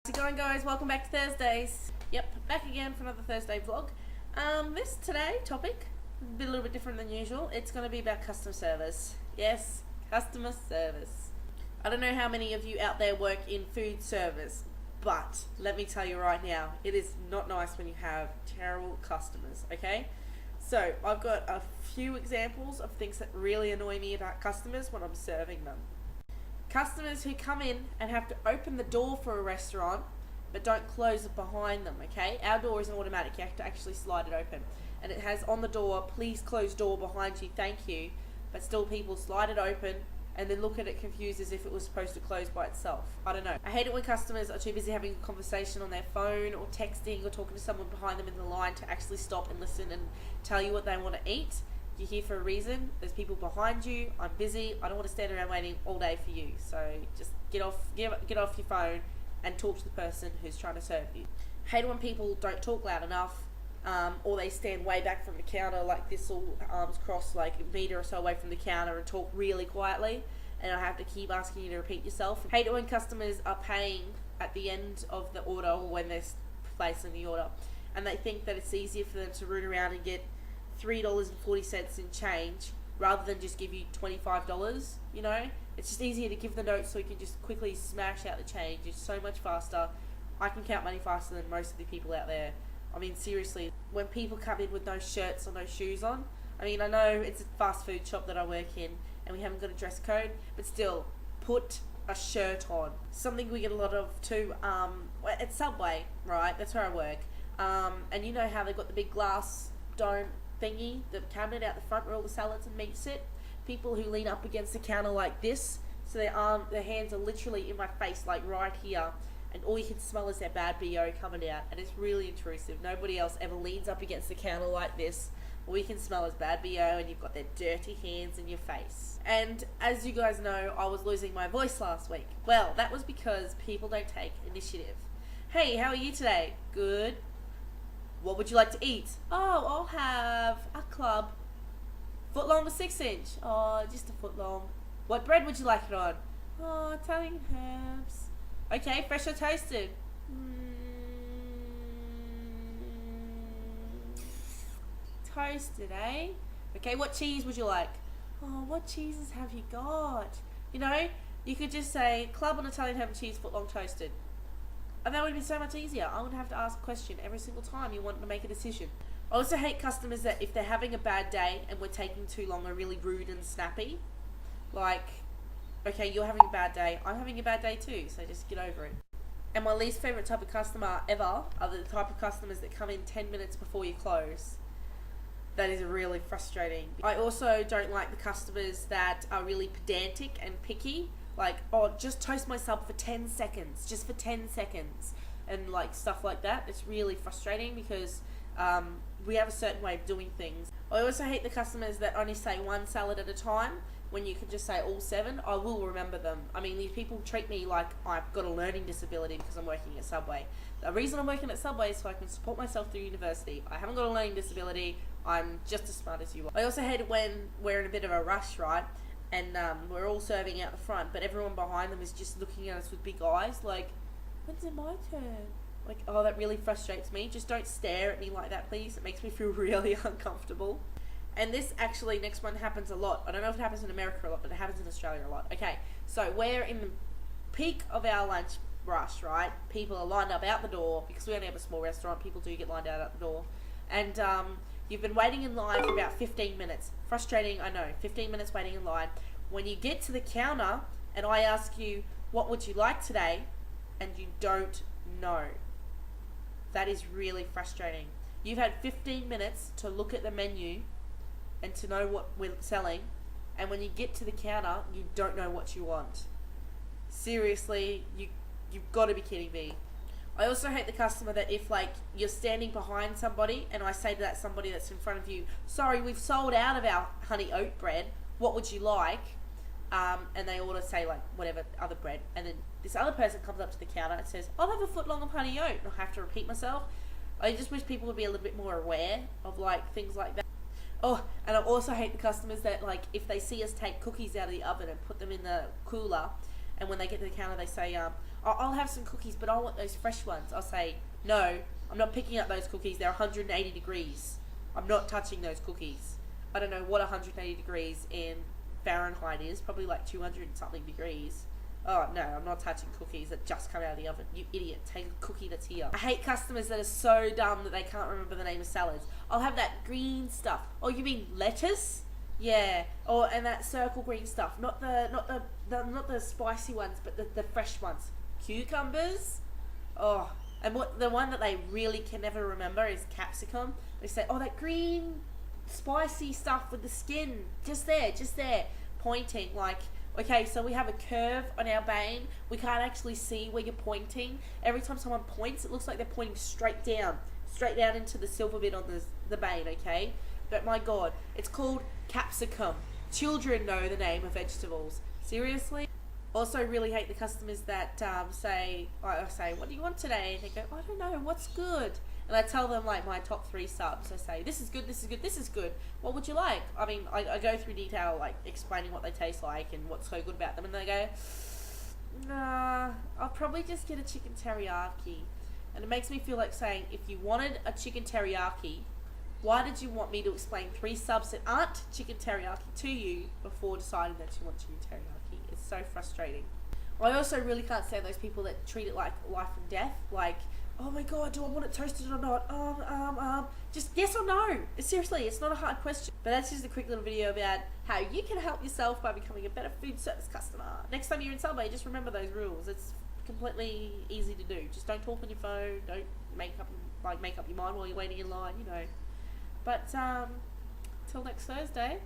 How's it going, guys? Welcome back to Thursdays. Yep, back again for another Thursday vlog. This today topic is a little bit different than usual. It's going to be about customer service. Yes, customer service. I don't know how many of you out there work in food service, but let me tell you right now, it is not nice when you have terrible customers, okay? So, I've got a few examples of things that really annoy me about customers when I'm serving them. Customers who come in and have to open the door for a restaurant but don't close it behind them, okay? Our door isn't automatic, you have to actually slide it open. And it has on the door, please close door behind you, thank you. But still people slide it open and then look at it confused as if it was supposed to close by itself. I don't know. I hate it when customers are too busy having a conversation on their phone or texting or talking to someone behind them in the line to actually stop and listen and tell you what they want to eat. You're here for a reason. There's people behind you. I'm busy. I don't want to stand around waiting all day for you. So just get off your phone and talk to the person who's trying to serve you. Hate when people don't talk loud enough, or they stand way back from the counter like this, all arms crossed, like a meter or so away from the counter, and talk really quietly. And I have to keep asking you to repeat yourself. Hate it when customers are paying at the end of the order or when they're placing the order, and they think that it's easier for them to root around and get $3.40 in change rather than just give you $25, you know? It's just easier to give the notes so you can just quickly smash out the change. It's so much faster. I can count money faster than most of the people out there. I mean, seriously, when people come in with no shirts or no shoes on, I mean, I know it's a fast food shop that I work in and we haven't got a dress code, but still, put a shirt on. Something we get a lot of too, at Subway, right? That's where I work. And you know how they've got the big glass dome thingy, the cabinet out the front where all the salads and meat sit. People who lean up against the counter like this, so their hands are literally in my face, like right here, and all you can smell is their bad BO coming out, and it's really intrusive. Nobody else ever leans up against the counter like this. All you can smell is bad BO, and you've got their dirty hands in your face. And as you guys know, I was losing my voice last week. Well, that was because people don't take initiative. Hey, how are you today? Good. What would you like to eat? Oh, I'll have a club. Foot long or 6 inch? Oh, just a foot long. What bread would you like it on? Oh, Italian herbs. Okay, fresh or toasted? Toasted, eh? Okay, what cheese would you like? Oh, what cheeses have you got? You know, you could just say club on Italian herb and cheese, foot long toasted. And that would be so much easier. I wouldn't have to ask a question every single time you want to make a decision. I also hate customers that if they're having a bad day and we're taking too long are really rude and snappy. Like, okay, you're having a bad day, I'm having a bad day too, so just get over it. And my least favourite type of customer ever are the type of customers that come in 10 minutes before you close. That is really frustrating. I also don't like the customers that are really pedantic and picky. Like, oh, just toast my sub for 10 seconds, just for 10 seconds, and like stuff like that. It's really frustrating because we have a certain way of doing things. I also hate the customers that only say one salad at a time when you can just say all 7. I will remember them. I mean, these people treat me like I've got a learning disability because I'm working at Subway. The reason I'm working at Subway is so I can support myself through university. I haven't got a learning disability. I'm just as smart as you are. I also hate it when we're in a bit of a rush, right? And we're all serving out the front, but everyone behind them is just looking at us with big eyes like, when's it my turn? Like, oh, that really frustrates me. Just don't stare at me like that, please. It makes me feel really uncomfortable. And this actually, next one happens a lot. I don't know if it happens in America a lot, but it happens in Australia a lot. Okay, so we're in the peak of our lunch rush, right? People are lined up out the door, because we only have a small restaurant, people do get lined out the door. And you've been waiting in line for about 15 minutes. Frustrating, I know, 15 minutes waiting in line. When you get to the counter and I ask you, what would you like today? And you don't know. That is really frustrating. You've had 15 minutes to look at the menu and to know what we're selling. And when you get to the counter, you don't know what you want. Seriously, you've got to be kidding me. I also hate the customer that if like you're standing behind somebody and I say to that somebody that's in front of you, sorry, we've sold out of our honey oat bread, what would you like? And they order, say, like whatever other bread, and then this other person comes up to the counter and says, I'll have a foot long of honey oat, and I have to repeat myself. I just wish people would be a little bit more aware of like things like that. Oh, and I also hate the customers that like if they see us take cookies out of the oven and put them in the cooler and when they get to the counter, they say, I'll have some cookies, but I want those fresh ones. I'll say, no, I'm not picking up those cookies. They're 180 degrees. I'm not touching those cookies. I don't know what 180 degrees in Fahrenheit is. Probably like 200 something degrees. Oh, no, I'm not touching cookies that just come out of the oven. You idiot. Take a cookie that's here. I hate customers that are so dumb that they can't remember the name of salads. I'll have that green stuff. Oh, you mean lettuce? Yeah. Or and that circle green stuff. Not the spicy ones, but the fresh ones. Cucumbers? Oh. And the one that they really can never remember is capsicum. They say, oh, that green spicy stuff with the skin. Just there. Pointing like... Okay, so we have a curve on our bane. We can't actually see where you're pointing. Every time someone points, it looks like they're pointing straight down into the silver bit on the bane, okay? But my God, it's called capsicum. Children know the name of vegetables. Seriously? Also really hate the customers that say, what do you want today? And they go, I don't know, what's good? And I tell them like my top 3 subs. I say, this is good, this is good, this is good. What would you like? I mean, I go through detail like explaining what they taste like and what's so good about them. And they go, nah, I'll probably just get a chicken teriyaki. And it makes me feel like saying, if you wanted a chicken teriyaki, why did you want me to explain 3 subs that aren't chicken teriyaki to you before deciding that you want chicken teriyaki? It's so frustrating. I also really can't stand those people that treat it like life and death. Like, oh my God, do I want it toasted or not? Just yes or no. Seriously, it's not a hard question. But that's just a quick little video about how you can help yourself by becoming a better food service customer. Next time you're in Subway, just remember those rules. It's completely easy to do. Just don't talk on your phone. Don't make up your mind while you're waiting in line. But till next Thursday.